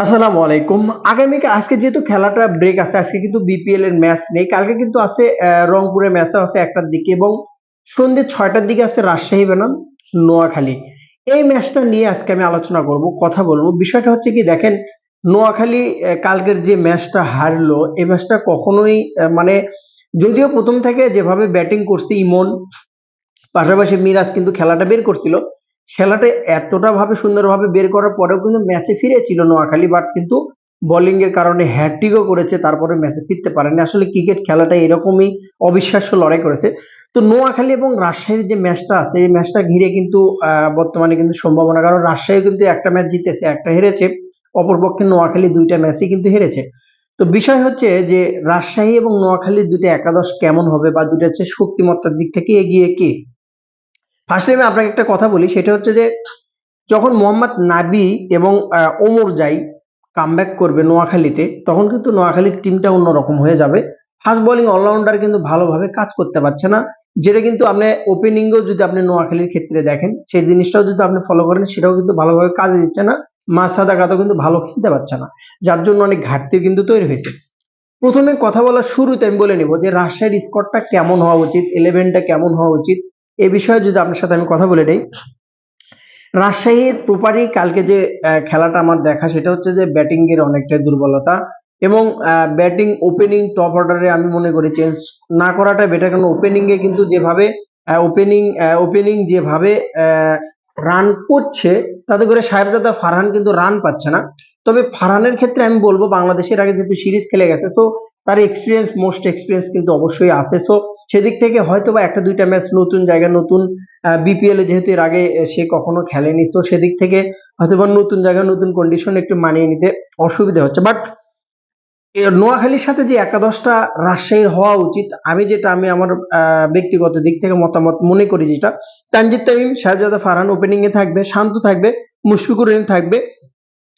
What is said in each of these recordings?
আসসালামু আলাইকুম। আজকে যেহেতু খেলাটা ব্রেক আছে, আজকে কিন্তু বিপিএল এর ম্যাচ নেই। কালকে কিন্তু আছে রংপুরের ম্যাচও আছে ১টার দিকে এবং সন্ধ্যে ৬টার দিকে আছে রাজশাহী বনাম নোয়াখালী। এই ম্যাচটা নিয়ে আজকে আমি আলোচনা করব, কথা বলব। বিষয়টা হচ্ছে কি দেখেন, নোয়াখালী কালকের যে ম্যাচটা হারলো, এই ম্যাচটা কখনোই মানে যদিও ১ম থেকে যেভাবে ব্যাটিং করছে ইমন, পাশাপাশি মিরাজ কিন্তু খেলাটা বের করছিল। খেলাটা এতটা ভাবে সুন্দরভাবে বের করার পরেও কিন্তু ম্যাচে ফিরেছিল নোয়াখালী, বাট কিন্তু বোলিং এর কারণে হ্যাটট্রিকও করেছে, তারপরে ম্যাচে ফিরতে পারেনি। আসলে ক্রিকেট খেলাটা এরকমই অবিশ্বাস্য লড়াই করেছে। তো নোয়াখালী এবং রাজশাহীর যে ম্যাচটা আছে, এই ম্যাচটা ঘিরে কিন্তু বর্তমানে কিন্তু সম্ভাবনা, কারণ রাজশাহী কিন্তু একটা ম্যাচ জিতেছে, একটা হেরেছে। অপরপক্ষে নোয়াখালী ২টা ম্যাচই কিন্তু হেরেছে। তো বিষয় হচ্ছে যে রাজশাহী এবং নোয়াখালীর দুইটা একাদশ কেমন হবে, বা দুইটা হচ্ছে শক্তিমত্তার দিক থেকে এগিয়ে কে। ফার্স্টে আমি আপনাকে একটা কথা বলি, সেটা হচ্ছে যে যখন মোহাম্মদ নাবি এবং ওমর জাই কামব্যাক করবে নোয়াখালীতে, তখন কিন্তু নোয়াখালীর টিমটা অন্যরকম হয়ে যাবে। ফাস্ট বোলিং অলরাউন্ডার কিন্তু ভালোভাবে কাজ করতে পারছে না, যেটা কিন্তু আপনি ওপেনিংও যদি আপনি নোয়াখালীর ক্ষেত্রে দেখেন, সেই জিনিসটাও যদি আপনি ফলো করেন, সেটাও কিন্তু ভালোভাবে কাজে দিচ্ছে না। মাসাদা গাতো কিন্তু ভালো খেলতে পারছে না, যার জন্য অনেক ঘাটতি কিন্তু তৈরি হয়েছে। প্রথমে কথা বলার শুরুতে আমি বলে নিব যে রাজশাহীর স্কোরটা কেমন হওয়া উচিত, ইলেভেনটা কেমন হওয়া উচিত, এ বিষয়ে যদি আপনার সাথে আমি কথা বলে নেই। রাজশাহীর প্রপারই কালকে যে খেলাটা আমার দেখা, সেটা হচ্ছে যে ব্যাটিং এর অনেকটাই দুর্বলতা, এবং ব্যাটিং ওপেনিং টপ অর্ডারে আমি মনে করি চেঞ্জ না করাটা বেটার, কারণ ওপেনিং এ কিন্তু যেভাবে ওপেনিং যেভাবে রান করছে, তাতে করে সাহেবজাদা ফারহান কিন্তু রান পাচ্ছে না। তবে ফারহানের ক্ষেত্রে আমি বলবো, বাংলাদেশের আগে যেহেতু সিরিজ খেলে গেছে, সো তার এক্সপিরিয়েন্স, মোস্ট এক্সপিরিয়েন্স কিন্তু অবশ্যই আছে। সো সেদিক থেকে হয়তো বা একটা দুইটা ম্যাচ নতুন জায়গায়, নতুন বিপিএল এ যেহেতু এর আগে সে কখনো খেলেনি, তো সেদিক থেকে হয়তোবা নতুন জায়গা, নতুন কন্ডিশন একটু মানিয়ে নিতে অসুবিধা হচ্ছে। বাট নোয়াখালীর সাথে যে একাদশটা রাজশাহীর হওয়া উচিত, আমি আমার ব্যক্তিগত দিক থেকে মতামত মনে করি, যেটা তানজিদ তামিম, শাহজাদা ফারহান ওপেনিং এ থাকবে, শান্ত থাকবে, মুশফিকুর রহিম থাকবে,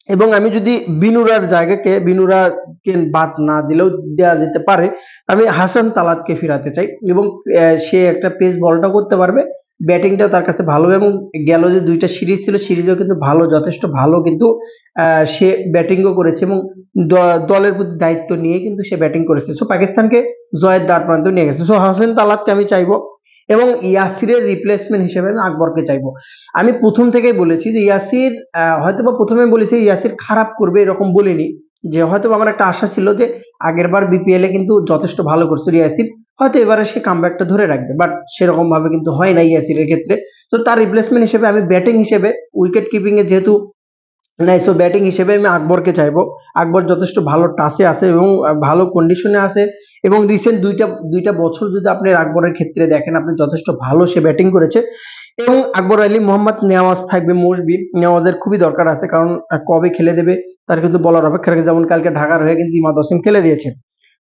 এবং আমি যদি বিনুরার জায়গাকে, বিনুরাকে বাদ না দিলেও দেওয়া যেতে পারে, আমি হাসান তালাতকে ফিরাতে চাই। এবং সে একটা পেস বলটা করতে পারবে, ব্যাটিংটাও তার কাছে ভালো, এবং গেল যে দুইটা সিরিজ ছিল, সিরিজেও কিন্তু ভালো, যথেষ্ট ভালো কিন্তু সে ব্যাটিংও করেছে, এবং দলের প্রতি দায়িত্ব নিয়ে কিন্তু সে ব্যাটিং করেছে। সো পাকিস্তানকে জয়ের দ্বার প্রান্তে নিয়ে গেছে। সো হাসান তালাতকে আমি চাইবো, এবং ইয়াসিরের রিপ্লেসমেন্ট হিসেবে আমি আকবরকে চাইবো। আমি প্রথম থেকেই বলেছি যে ইয়াসির, হয়তোবা প্রথমে বলেছি ইয়াসির খারাপ করবে এরকম বলিনি, যে হয়তোবা আমার একটা আশা ছিল যে আগেরবার বিপিএল এ কিন্তু যথেষ্ট ভালো করছিল ইয়াসির, হয়তো এবারে সে কামব্যাকটা ধরে রাখবে, বাট সেরকম ভাবে কিন্তু হয় না ইয়াসিরের ক্ষেত্রে। তো তার রিপ্লেসমেন্ট হিসেবে আমি ব্যাটিং হিসেবে, উইকেট কিপিং এ যেহেতু নাই, সো ব্যাটিং হিসেবে আমি আকবরকে চাইবো। আকবর যথেষ্ট ভালো টাচে আছে এবং ভালো কন্ডিশনে আছে, এবং রিসেন্ট দুইটা বছর যদি আপনি আকবরের ক্ষেত্রে দেখেন, আপনি যথেষ্ট ভালো সে ব্যাটিং করেছে। এবং আকবর আলী, মোহাম্মদ নেওয়াজ থাকবে, মশবি নেওয়াজের খুবই দরকার আছে, কারণ কবে খেলে দেবে তার কিন্তু বলার অপেক্ষা রাখে, যেমন কালকে ঢাকার হয়ে কিন্তু ইমাদ হোসেন খেলে দিয়েছে।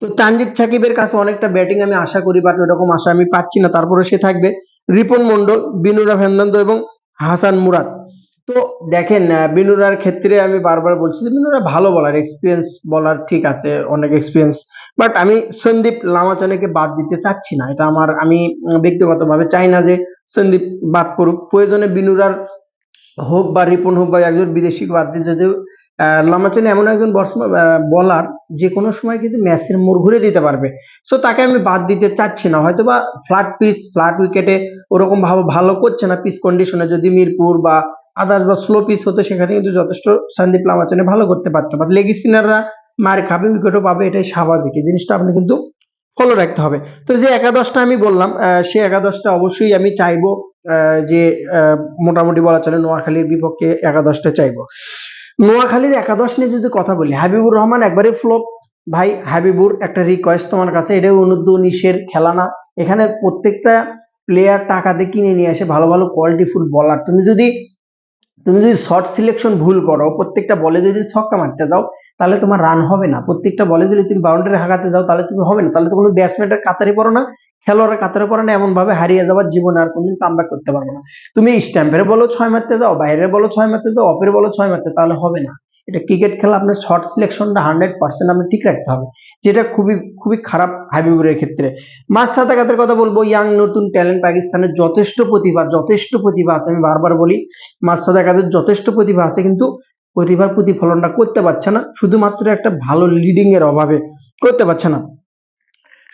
তো তানজিদ সাকিবের কাছে অনেকটা ব্যাটিং আমি আশা করি, বাট ওরকম আশা আমি পাচ্ছি না। তারপরে সে থাকবে রিপন মন্ডল, বিনুরা ফের্নান্দো এবং হাসান মুরাদ। তো দেখেন, বিনুরার ক্ষেত্রে আমি বারবার বলছি যে বিনুরা ভালো বলার, এক্সপিরিয়েন্স বলার, ঠিক আছে, অনেক এক্সপিরিয়েন্স, বাট আমি সন্দীপ লামাচানেকে বাদ দিতে চাচ্ছি না। এটা আমি ব্যক্তিগতভাবে চাই না যে সন্দীপ বাদ পড়ুক। প্রয়োজনে বিনুরার হোক বা রিপন হোক বা একজন বিদেশি বাদ দিয়ে, যদি লামাচানি এমন একজন বলার, যে কোনো সময় কিন্তু ম্যাচের মোড় ঘুরে দিতে পারবে। সো তাকে আমি বাদ দিতে চাচ্ছি না। হয়তো বা ফ্ল্যাট উইকেটে ওরকম ভাবে ভালো করছে না, পিচ কন্ডিশনে যদি মিরপুর বা আদার্স বা স্লো পিচ হতো, সেখানে কিন্তু যথেষ্ট সন্দীপ লামাচানি ভালো করতে পারতো। বাট লেগ স্পিনাররা মার খাবে, উইকেটও পাবে, এটাই স্বাভাবিক। এই জিনিসটা আপনি কিন্তু ফলো রাখতে হবে। তো যে একাদশটা আমি বললাম, সে একাদশটা অবশ্যই আমি চাইবো, যে আহ, মোটামুটি বলা চলে নোয়াখালীর বিপক্ষে একাদশটা চাইবো। নোয়াখালীর একাদশ নিয়ে যদি কথা বলি, হাবিবুর রহমান একবারে ফ্লপ। ভাই হাবিবুর, একটা রিকোয়েস্ট তোমার কাছে, এটা অনূর্ধ্ব-19-এর খেলা না। এখানে প্রত্যেকটা প্লেয়ার টাকা দিয়ে কিনে নিয়ে আসে ভালো ভালো কোয়ালিটি ফুল বলার। তুমি যদি শর্ট সিলেকশন ভুল করো, প্রত্যেকটা বলে যদি ছক্কা মারতে যাও, তাহলে তোমার রান হবে না। প্রত্যেকটা বলে যদি তুমি বাউন্ডারি হাঁকাতে যাও, তাহলে তুমি হবে না। তাহলে তো কোনো ব্যাটসম্যানের কাতারে পড়ো না, খেলোয়াড়ের কাতারে পড়ে না, এমন ভাবে হারিয়ে যাবার, জীবনে আর কোনদিন কামব্যাক করতে পারবে না। তুমি স্ট্যাম্পের বলো 6 মারতে যাও, বাইরের বলো 6 মারতে যাও, অফের বলো 6 মারতে, তাহলে হবে না। এটা ক্রিকেট খেলা, আপনার শর্ট সিলেকশনটা 100% আপনি ঠিক রাখতে হবে, যেটা খুবই খুবই খারাপ হাবিবুরের ক্ষেত্রে। মাঝ সাদাকাতের কথা বলবো, ইয়াং নতুন ট্যালেন্ট, পাকিস্তানের যথেষ্ট প্রতিভা আছে, আমি বারবার বলি মাসাদা কাদের যথেষ্ট প্রতিভা আছে, কিন্তু প্রতিভার প্রতিফলনটা করতে পারছে না, শুধুমাত্র একটা ভালো লিডিং এর অভাবে করতে পারছে না।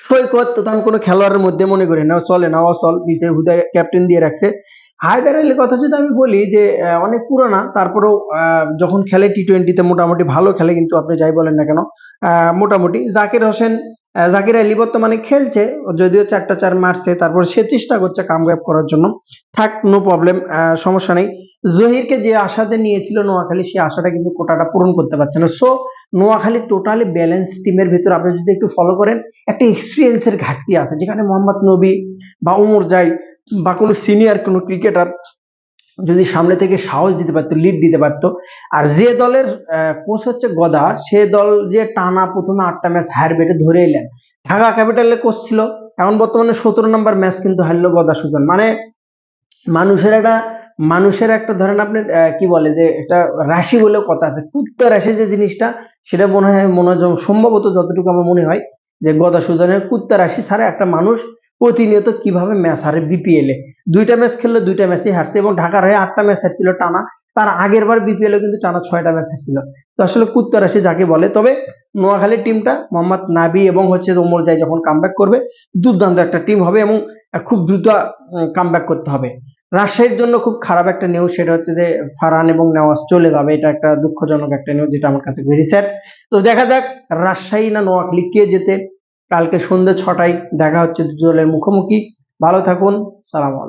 সৈকত তো তেমন কোনো খেলোয়াড়ের মধ্যে মনে করি না, চলে না, অচল, পিছে হুদায় ক্যাপ্টেন দিয়ে রাখছে। হায়দার আলীর কথা যদি আমি বলি যে অনেক পুরোনা, তারপরেও যখন খেলে টি-20-তে মোটামুটি ভালো খেলে, কিন্তু আপনি যাই বলেন না কেন মোটামুটি। জাকির হোসেন, জাকির আলী বর্তমানে খেলছে, যদিও 4টা 4 মারছে, তারপর সে চেষ্টা করছে কামব্যাক করার জন্য। থাক, নো প্রবলেম, সমস্যা নেই। জহিরকে যে আশাতে নিয়েছিল নোয়াখালী, সেই আশাটা কিন্তু কোটাটা পূরণ করতে পারছে না। সো নোয়াখালী টোটালি ব্যালেন্স টিমের ভিতর আপনি যদি একটু ফলো করেন, একটা এক্সপিরিয়েন্সের ঘাটতি আছে, যেখানে মোহাম্মদ নবী বা ওমর জাই বা কোনো সিনিয়র কোনো ক্রিকেটার যদি সামনে থেকে সাহস দিতে পারতো, লিড দিতে পারতো। আর যে দলের কোচ হচ্ছে গদা, সে দল যে টানা প্রথমে 8টা ম্যাচ হারবে এটা ধরে এলেন। ঢাকা ক্যাপিটালের কোচ ছিল, এখন বর্তমানে 17 নম্বর ম্যাচ কিন্তু হারলো গদা সুজন। মানে মানুষের একটা মানুষের একটা ধরেন আপনার কি বলে যে একটা রাশি বলে কথা আছে, কুত্তা রাশি যে জিনিসটা, সেটা মনে হয় সম্ভবত যতটুকু আমার মনে হয় যে গদা সুজনের কুত্তা রাশি ছাড়া একটা মানুষ প্রতিনিয়ত কিভাবে ম্যাচ হারে বিপিএল এ। 2টা ম্যাচ খেললো, 2টা ম্যাচই হারছে, এবং ঢাকার হয়ে 8টা ম্যাচ হারছিল টানা। তার আগের বার বিপিএল এ কিন্তু টানা 6টা ম্যাচ হারছিল। তো আসলে কুত্তা রাশি যাকে বলে। তবে নোয়াখালীর টিমটা মোহাম্মদ নাবি এবং হচ্ছে ওমর জাই যখন কামব্যাক করবে, দুর্দান্ত একটা টিম হবে, এবং খুব দ্রুত কামব্যাক করতে হবে। রাজশাহীর জন্য খুব খারাপ একটা নিউজ, সেটা হচ্ছে যে ফারহান এবং নেওয়াজ চলে যাবে। এটা একটা দুঃখজনক একটা নিউজ, যেটা আমার কাছে ভেরি স্যাড। তো দেখা যাক রাজশাহী না নোয়াখালী কে জেতে। কালকে সন্ধ্যে 6টায় দেখা হচ্ছে দু দলের মুখোমুখি। ভালো থাকুন, সালাম আলাইকুম।